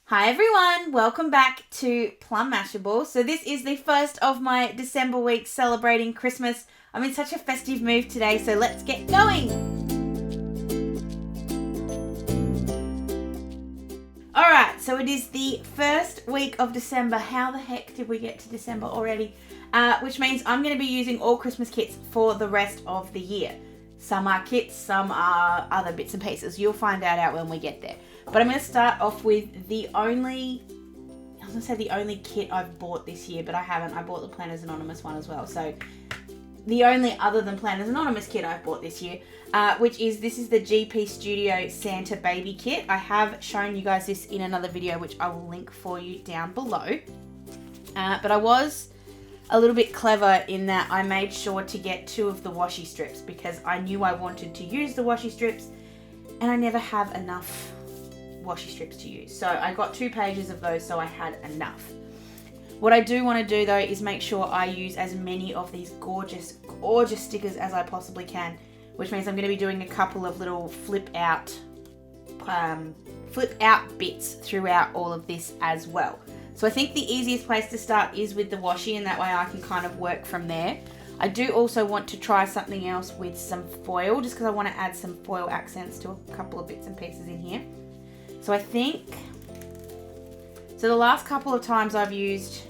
Hi everyone, welcome back to Plum Mashable. So this is the first of my December week celebrating Christmas. I'm in such a festive mood today, so let's get going. Alright, so it is the first week of December. How the heck did we get to December already? Which means I'm going to be using all Christmas kits for the rest of the year. Some are kits, some are other bits and pieces. You'll find out when we get there. But I'm going to start off with the only kit I've bought this year, but I haven't. I bought the Planners Anonymous one as well. So the only other than Planners Anonymous kit I've bought this year, this is the GP Studio Santa Baby Kit. I have shown you guys this in another video, which I will link for you down below. But I was a little bit clever in that I made sure to get 2 of the washi strips because I knew I wanted to use the washi strips and I never have enough washi strips to use. So I got 2 pages of those, so I had enough. What I do want to do though is make sure I use as many of these gorgeous stickers as I possibly can, which means I'm going to be doing a couple of little flip out bits throughout all of this as well. So I think the easiest place to start is with the washi, and that way I can kind of work from there. I do also want to try something else with some foil, just because I want to add some foil accents to a couple of bits and pieces in here. So I think, so the last couple of times I've used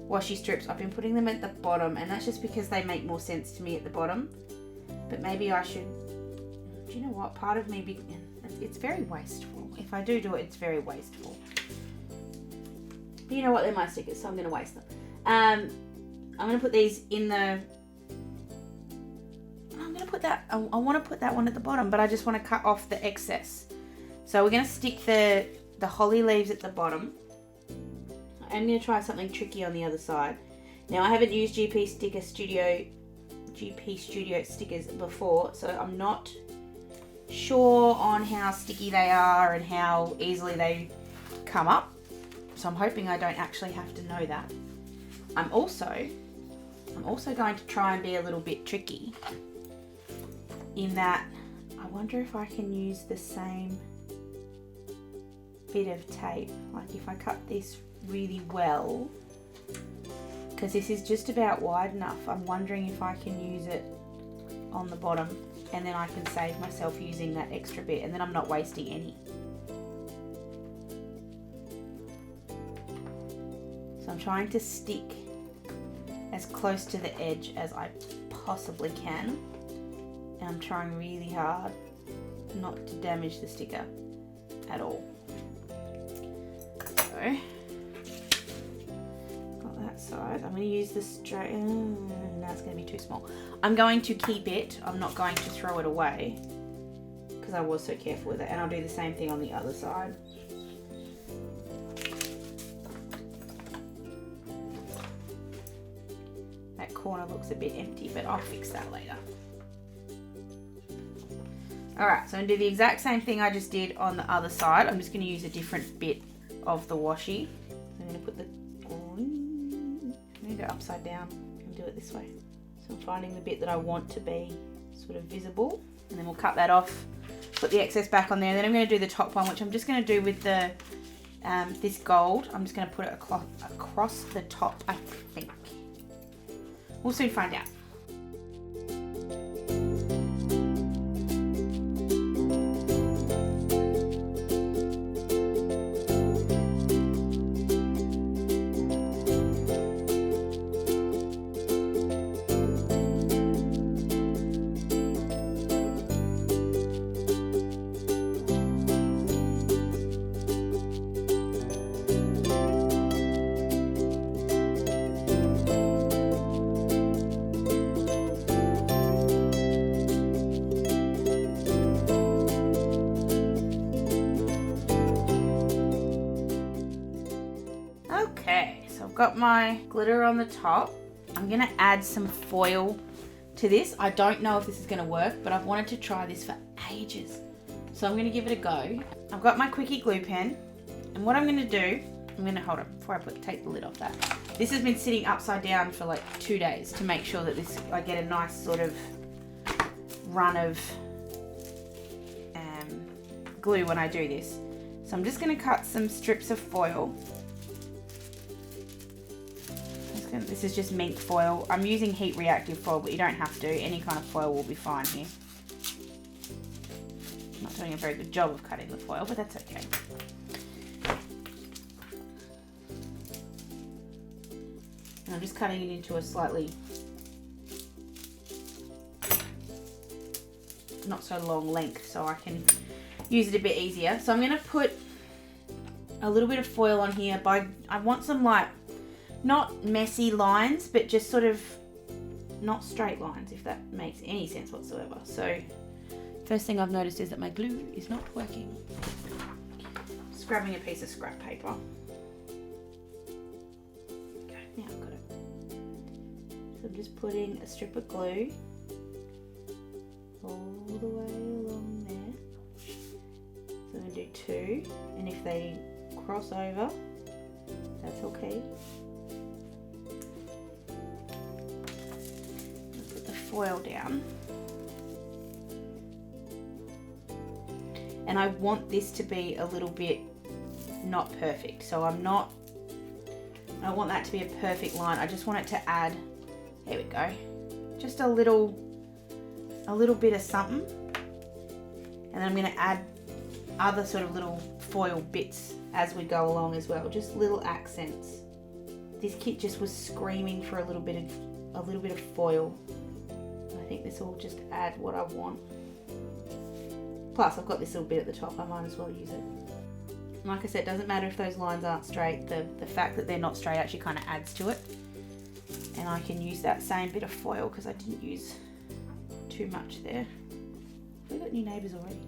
washi strips, I've been putting them at the bottom, and that's just because they make more sense to me at the bottom. But maybe I should, do you know what, part of me, it's very wasteful. If I do it, it's very wasteful. But you know what, they're my stickers, so I'm going to waste them. I'm going to put these in the, I'm going to put that, I want to put that one at the bottom, but I just want to cut off the excess. So we're going to stick the holly leaves at the bottom. I'm going to try something tricky on the other side. Now I haven't used GP Studio stickers before, so I'm not sure on how sticky they are and how easily they come up. So I'm hoping I don't actually have to know that. I'm also going to try and be a little bit tricky in that I wonder if I can use the same bit of tape. Like if I cut this really well, because this is just about wide enough, I'm wondering if I can use it on the bottom and then I can save myself using that extra bit and then I'm not wasting any. So I'm trying to stick as close to the edge as I possibly can, and I'm trying really hard not to damage the sticker at all. So, got that side. I'm going to use the straight, no, it's going to be too small. I'm going to keep it, I'm not going to throw it away because I was so careful with it, and I'll do the same thing on the other side. Corner looks a bit empty, but I'll fix that later. Alright, so I'm going to do the exact same thing I just did on the other side. I'm just going to use a different bit of the washi. I'm going to put I'm going to go upside down and do it this way. So I'm finding the bit that I want to be sort of visible, and then we'll cut that off, put the excess back on there, and then I'm going to do the top one, which I'm just going to do with the this gold. I'm just going to put it across the top, I think. We'll soon find out. Got my glitter on the top. I'm gonna add some foil to this. I don't know if this is gonna work, but I've wanted to try this for ages, so I'm gonna give it a go. I've got my quickie glue pen, and what I'm gonna do, hold on before I take the lid off that. This has been sitting upside down for like 2 days to make sure that I get a nice sort of run of glue when I do this. So I'm just going to cut some strips of foil. This is just Minc foil. I'm using heat reactive foil, but you don't have to. Any kind of foil will be fine here. I'm not doing a very good job of cutting the foil, but that's okay. And I'm just cutting it into a slightly not so long length so I can use it a bit easier. So I'm going to put a little bit of foil on here. I want some like not messy lines, but just sort of not straight lines, if that makes any sense whatsoever. So first thing I've noticed is that my glue is not working. Just grabbing a piece of scrap paper. Okay, now I've got it. So I'm just putting a strip of glue all the way along there. So I'm going to do 2, and if they cross over, that's okay. Put the foil down. And I want this to be a little bit not perfect. So I don't want that to be a perfect line. I just want it to add, there we go, just a little bit of something. And then I'm going to add other sort of little foil bits as we go along as well, just little accents. This kit just was screaming for a little bit of foil. I think this will just add what I want. Plus I've got this little bit at the top, I might as well use it. Like I said, it doesn't matter if those lines aren't straight, the fact that they're not straight actually kind of adds to it. And I can use that same bit of foil because I didn't use too much there. We've got new neighbours already.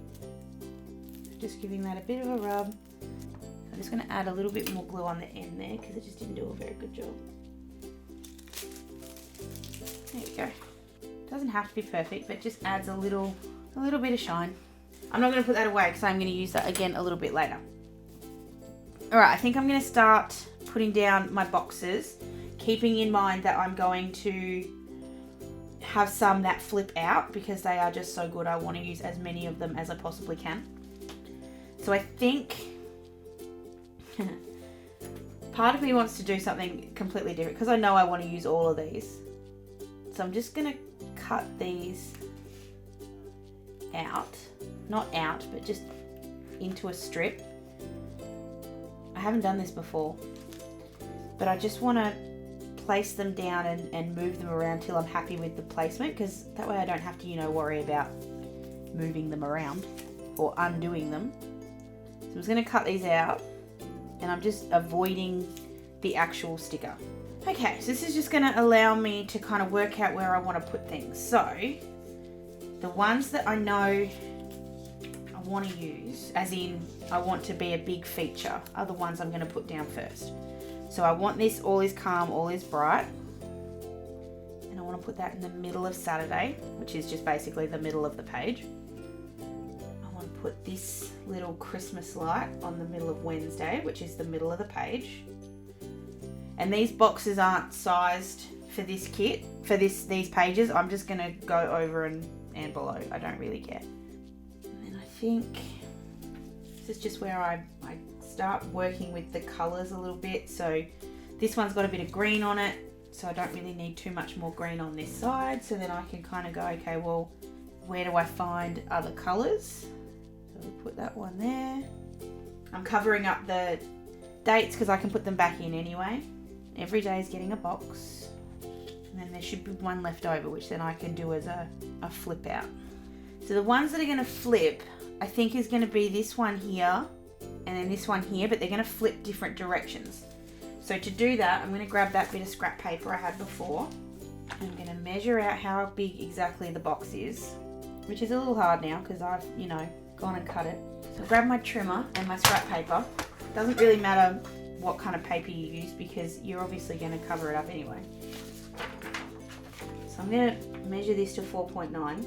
Just giving that a bit of a rub. I'm just going to add a little bit more glue on the end there because it just didn't do a very good job. There we go. Doesn't have to be perfect, but just adds a little bit of shine. I'm not going to put that away because I'm going to use that again a little bit later. Alright, I think I'm going to start putting down my boxes, keeping in mind that I'm going to have some that flip out because they are just so good. I want to use as many of them as I possibly can. So I think part of me wants to do something completely different because I know I want to use all of these. So I'm just going to cut these out. Not out, but just into a strip. I haven't done this before, but I just want to place them down and move them around till I'm happy with the placement, because that way I don't have to, worry about moving them around or undoing them. So I'm just going to cut these out, and I'm just avoiding the actual sticker. Okay, so this is just going to allow me to kind of work out where I want to put things. So the ones that I know I want to use, as in I want to be a big feature, are the ones I'm going to put down first. So I want this all is calm, all is bright. And I want to put that in the middle of Saturday, which is just basically the middle of the page. I want to put this little Christmas light on the middle of Wednesday, which is the middle of the page. And these boxes aren't sized for this kit, for these pages. I'm just going to go over and below. I don't really care. And then I think this is just where I start working with the colours a little bit. So this one's got a bit of green on it, so I don't really need too much more green on this side. So then I can kind of go, okay, well, where do I find other colours? So we'll put that one there. I'm covering up the dates because I can put them back in anyway. Every day is getting a box. And then there should be one left over, which then I can do as a flip out. So the ones that are going to flip, I think is going to be this one here and then this one here, but they're going to flip different directions. So to do that, I'm going to grab that bit of scrap paper I had before. I'm going to measure out how big exactly the box is, which is a little hard now because I've, gone and cut it. So grab my trimmer and my scrap paper. It doesn't really matter what kind of paper you use because you're obviously going to cover it up anyway. So I'm going to measure this to 4.9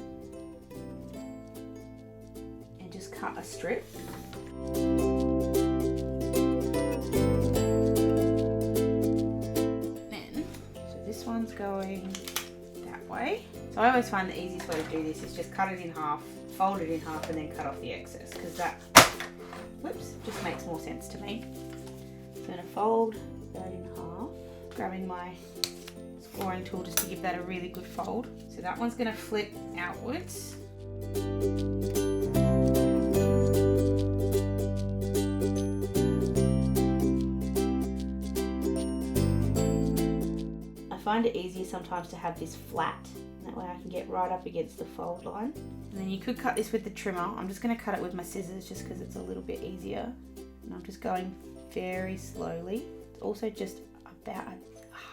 and just cut a strip. Then, so this one's going that way. So I always find the easiest way to do this is just cut it in half, fold it in half, and then cut off the excess, because that Whoops, just makes more sense to me. So I'm going to fold that in half, grabbing my scoring tool just to give that a really good fold. So that one's going to flip outwards. I find it easier sometimes to have this flat. That way I can get right up against the fold line. And then you could cut this with the trimmer. I'm just going to cut it with my scissors just because it's a little bit easier. And I'm just going very slowly. It's also just about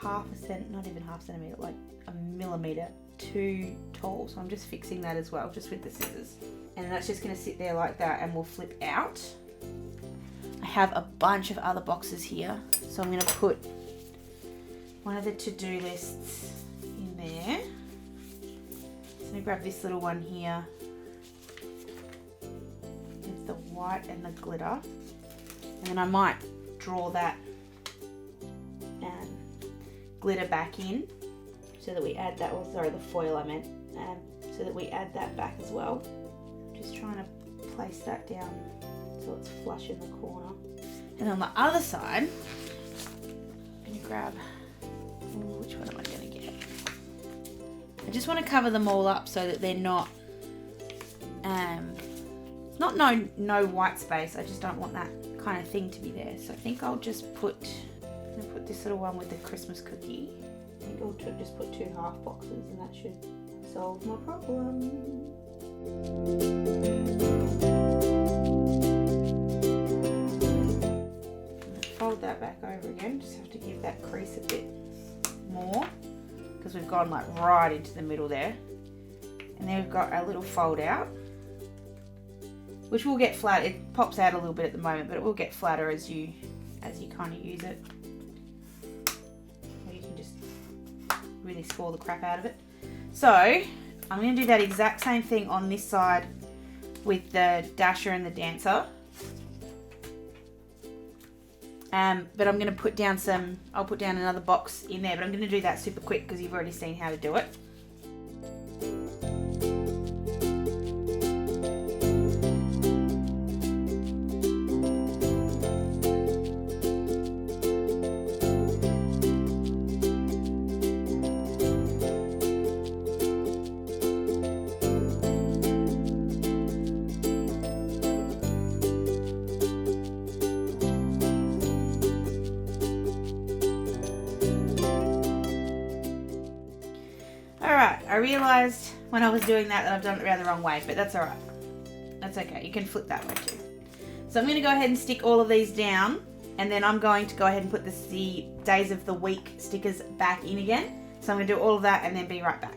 half a cent, not even half centimetre, like a millimetre too tall. So I'm just fixing that as well, just with the scissors. And that's just going to sit there like that and will flip out. I have a bunch of other boxes here. So I'm going to put one of the to-do lists in there. So I'm going to grab this little one here with the white and the glitter. And then I might draw that glitter back in so that we add that, or sorry, the foil I meant, so that we add that back as well. Just trying to place that down so it's flush in the corner. And on the other side, I'm going to grab, which one am I going to get? I just want to cover them all up so that they're not, no white space. I just don't want that kind of thing to be there. So I think I'll just put this little one with the Christmas cookie. I think I'll just put 2 half boxes and that should solve my problem. Fold that back over again. Just have to give that crease a bit more because we've gone like right into the middle there. And then we've got our little fold out, which will get flat. It pops out a little bit at the moment, but it will get flatter as you kind of use it. Or you can just really score the crap out of it. So I'm going to do that exact same thing on this side with the Dasher and the Dancer. But I'm going to put down I'll put down another box in there, but I'm going to do that super quick because you've already seen how to do it. I realised when I was doing that I've done it around the wrong way, but that's alright. That's okay, you can flip that way too. So I'm going to go ahead and stick all of these down, and then I'm going to go ahead and put the days of the week stickers back in again. So I'm going to do all of that and then be right back.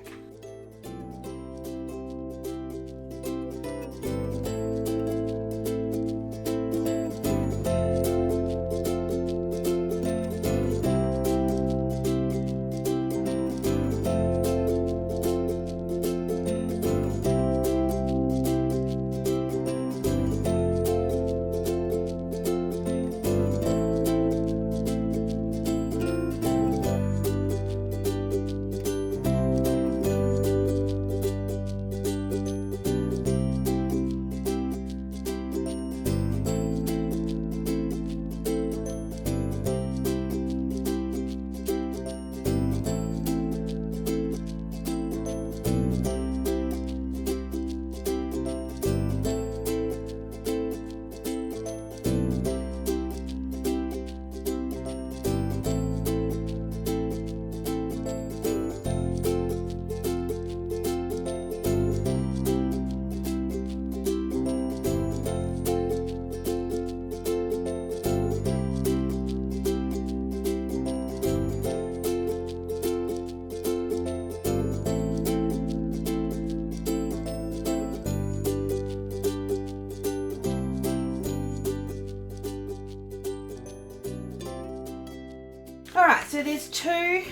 Alright, so there's 2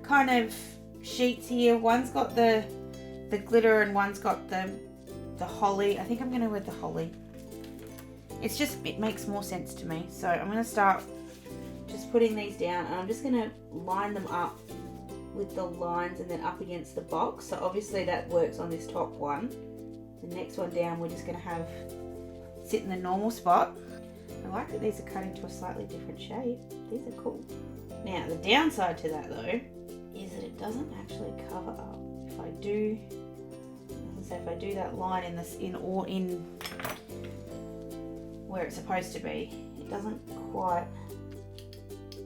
kind of sheets here. One's got the glitter and one's got the holly. I think I'm going to wear the holly. It makes more sense to me. So I'm going to start just putting these down, and I'm just going to line them up with the lines and then up against the box. So obviously that works on this top one. The next one down, we're just going to have sit in the normal spot. I like that these are cut into a slightly different shape. These are cool. Now the downside to that though is that it doesn't actually cover up. If I do, so if I do that line in this in where it's supposed to be, it doesn't quite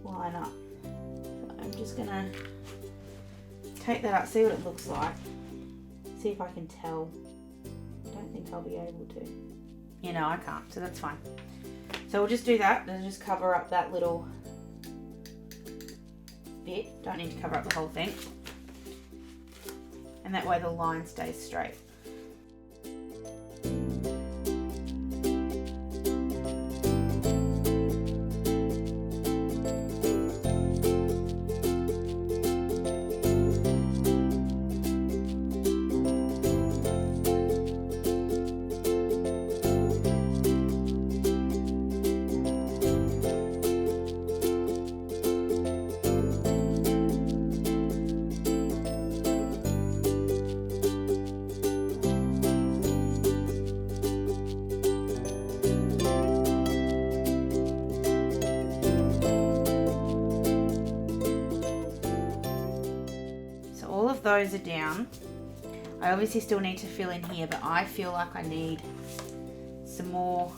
line up. So I'm just gonna take that out, see what it looks like, see if I can tell. I don't think I'll be able to. You know, I can't, so that's fine. So we'll just do that and just cover up that little bit. Don't need to cover up the whole thing. And that way the line stays straight. Those are down. I obviously still need to fill in here, but I feel like I need some more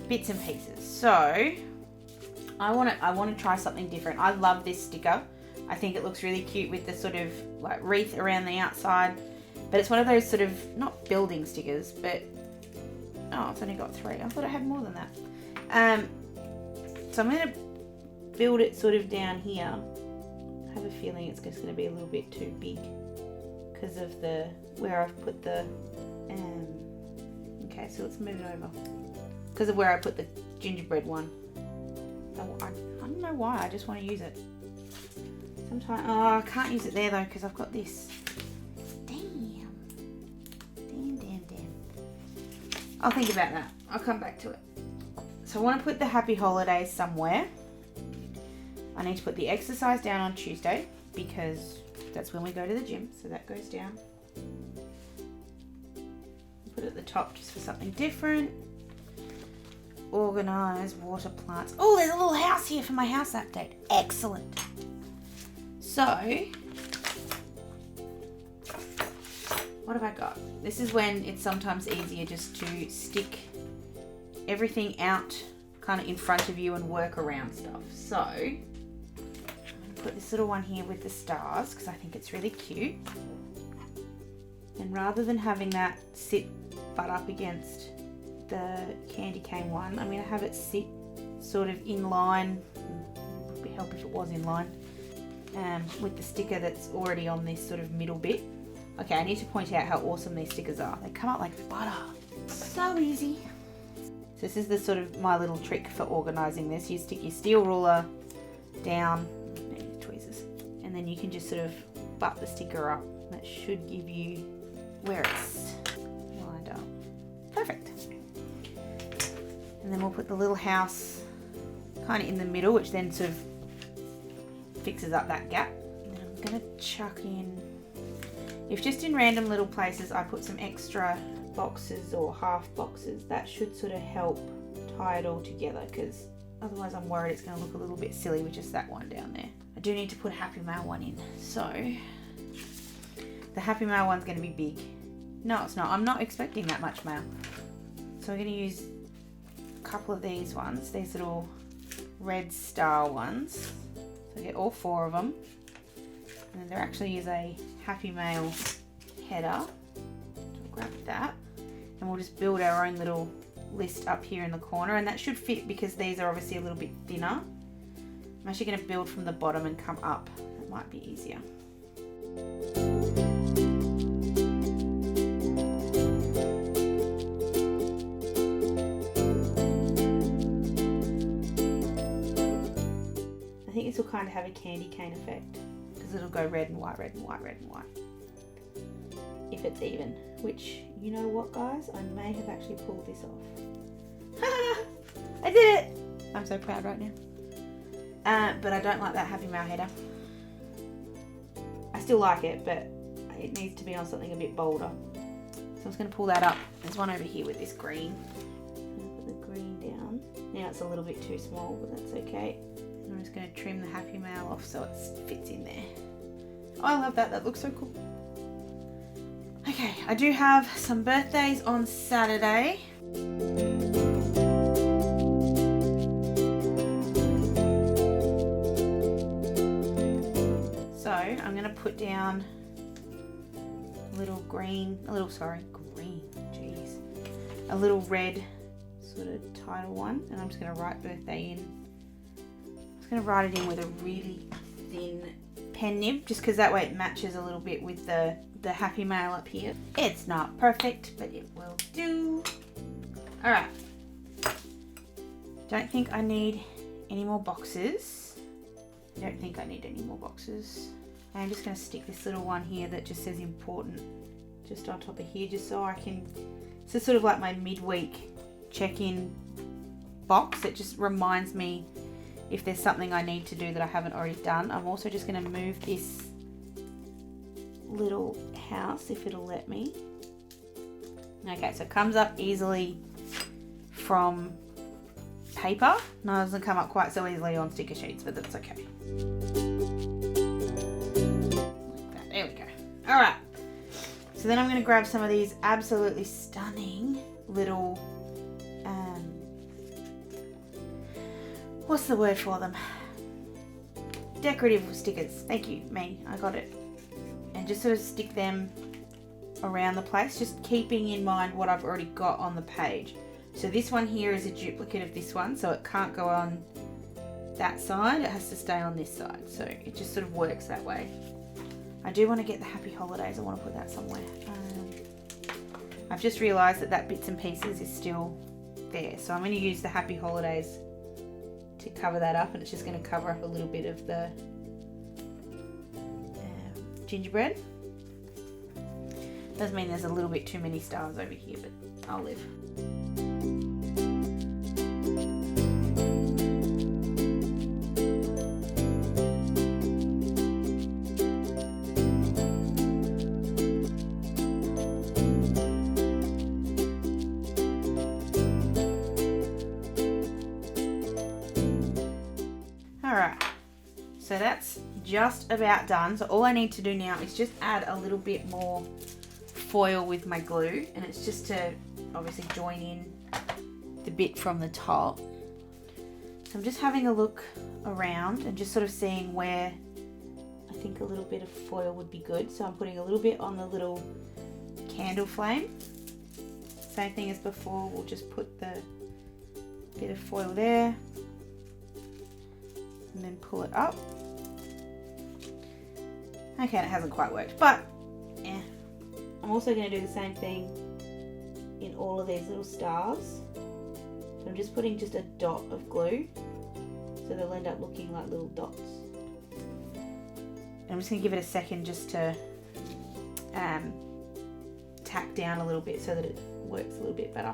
bits and pieces. So I want to try something different. I love this sticker. I think it looks really cute with the sort of like wreath around the outside, but it's one of those sort of not building stickers, but oh, it's only got 3. I thought I had more than that. So I'm going to build it sort of down here. I have a feeling it's just going to be a little bit too big because of the where I've put the okay, so let's move it over because of where I put the gingerbread one. I don't know why, I just want to use it sometimes. Oh, I can't use it there though because I've got this. Damn. I'll think about that. I'll come back to it. So I want to put the happy holidays somewhere. I need to put the exercise down on Tuesday because that's when we go to the gym, so that goes down. Put it at the top just for something different. Organise water plants. Oh, there's a little house here for my house update. Excellent. So, what have I got? This is when it's sometimes easier just to stick everything out kind of in front of you and work around stuff. So, put this little one here with the stars because I think it's really cute, and rather than having that sit butt up against the candy cane one, I'm going to have it sit sort of in line. It would help if it was in line with the sticker that's already on this sort of middle bit. Okay, I need to point out how awesome these stickers are. They come out like butter. So easy. So this is the sort of my little trick for organising this. You stick your steel ruler down, and then you can just sort of butt the sticker up. That should give you where it's lined up. Perfect. And then we'll put the little house kind of in the middle, which then sort of fixes up that gap. And then I'm going to chuck in, if just in random little places I put some extra boxes or half boxes, that should sort of help tie it all together, because otherwise I'm worried it's going to look a little bit silly with just that one down there. I do need to put a Happy Mail one in. So the Happy Mail one's going to be big. No, it's not. I'm not expecting that much mail. So we're going to use a couple of these ones, these little red star ones. So I get all 4 of them. And then there actually is a Happy Mail header. So we'll grab that. And we'll just build our own little list up here in the corner. And that should fit because these are obviously a little bit thinner. I'm actually going to build from the bottom and come up. That might be easier. I think this will kind of have a candy cane effect because it'll go red and white, red and white, red and white. If it's even, which, you know what guys, I may have actually pulled this off. I did it! I'm so proud right now. But I don't like that Happy Mail header. I still like it, but it needs to be on something a bit bolder. So I'm just going to pull that up. There's one over here with this green. that's a little bit too small, but that's okay. I'm just going to trim the Happy Mail off so it fits in there. Oh, I love that. That looks so cool. Okay, I do have some birthdays on Saturday. So I'm going to put down a little red sort of title one, and I'm just going to write birthday in. I'm just going to write it in with a really thin pen nib, just because that way it matches a little bit with the Happy Mail up here. It's not perfect, but it will do. All right. Don't think I need any more boxes. I don't think I need any more boxes. I'm just going to stick this little one here that just says important just on top of here, just so I can, this is sort of like my midweek check-in box. It just reminds me if there's something I need to do that I haven't already done. I'm also just going to move this little house if it'll let me. Okay, so it comes up easily from paper. No, it doesn't come up quite so easily on sticker sheets, but that's okay. Like that. There we go. All right. So then I'm going to grab some of these absolutely stunning little, what's the word for them? Decorative stickers. Thank you, me. I got it. And just sort of stick them around the place, just keeping in mind what I've already got on the page. So this one here is a duplicate of this one, so it can't go on that side. It has to stay on this side. So it just sort of works that way. I do want to get the Happy Holidays. I want to put that somewhere. I've just realised that bits and pieces is still there. So I'm going to use the Happy Holidays to cover that up, and it's just going to cover up a little bit of the gingerbread. Does mean there's a little bit too many stars over here, but I'll live. So that's just about done. So all I need to do now is just add a little bit more foil with my glue, and it's just to obviously join in the bit from the top. So I'm just having a look around and just sort of seeing where I think a little bit of foil would be good. So I'm putting a little bit on the little candle flame. Same thing as before, we'll just put the bit of foil there and then pull it up. Okay, it hasn't quite worked, but yeah. I'm also going to do the same thing in all of these little stars. So I'm just putting just a dot of glue, so they'll end up looking like little dots. And I'm just going to give it a second just to tack down a little bit so that it works a little bit better.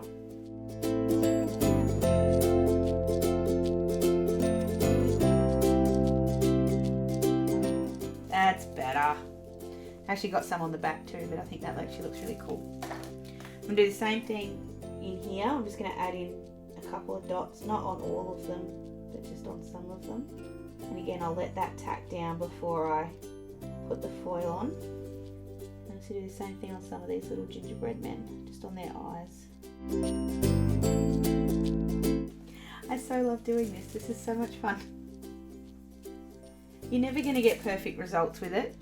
That's better. I actually got some on the back too, but I think that actually looks really cool. I'm going to do the same thing in here. I'm just going to add in a couple of dots, not on all of them, but just on some of them. And again, I'll let that tack down before I put the foil on. And I'm going to do the same thing on some of these little gingerbread men, just on their eyes. I so love doing this. This is so much fun. You're never going to get perfect results with it,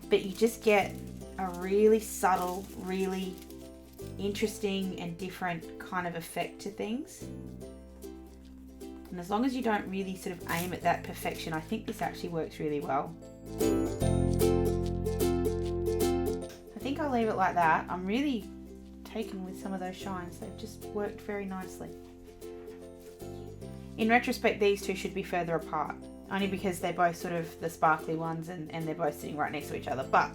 but you just get a really subtle, really interesting and different kind of effect to things. And as long as you don't really sort of aim at that perfection, I think this actually works really well. I think I'll leave it like that. I'm really taken with some of those shines. They've just worked very nicely. In retrospect, these two should be further apart, only because they're both sort of the sparkly ones and they're both sitting right next to each other, but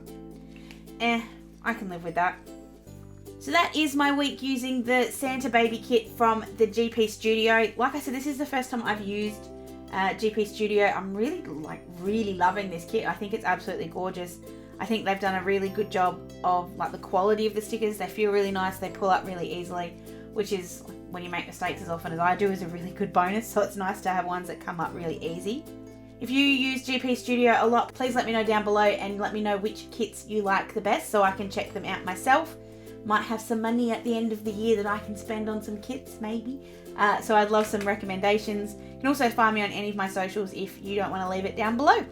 I can live with that. So that is my week using the Santa Baby kit from the GP Studio. Like I said, this is the first time I've used GP Studio. I'm really loving this kit. I think it's absolutely gorgeous. I think they've done a really good job of the quality of the stickers. They feel really nice. They pull up really easily, which is when you make mistakes as often as I do is a really good bonus, so it's nice to have ones that come up really easy. If you use GP Studio a lot, please let me know down below and let me know which kits you like the best so I can check them out myself. Might have some money at the end of the year that I can spend on some kits, maybe. So I'd love some recommendations. You can also find me on any of my socials if you don't want to leave it down below.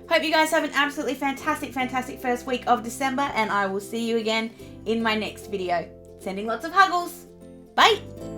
Hope you guys have an absolutely fantastic first week of December, and I will see you again in my next video. Sending lots of huggles. Bye!